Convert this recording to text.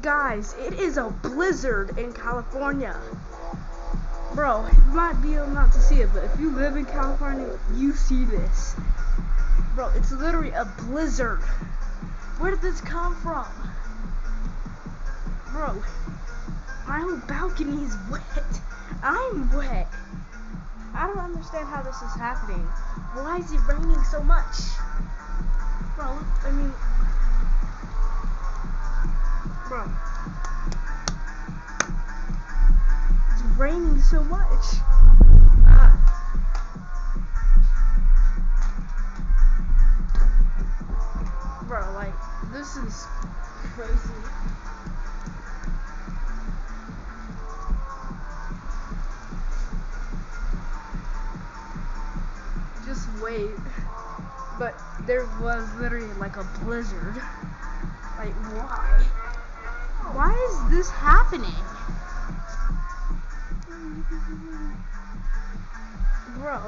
Guys, it is a blizzard in California. Bro, you might be able not to see it, but if you live in California, you see this. Bro, it's literally a blizzard. Where did this come from? Bro, my whole balcony is wet. I'm wet. I don't understand how this is happening. Why is it raining so much? Bro, I mean... Bro. It's raining so much. Bro, like, this is crazy. Just wait. But there was literally like a blizzard. Like, why? Why is this happening? Bro,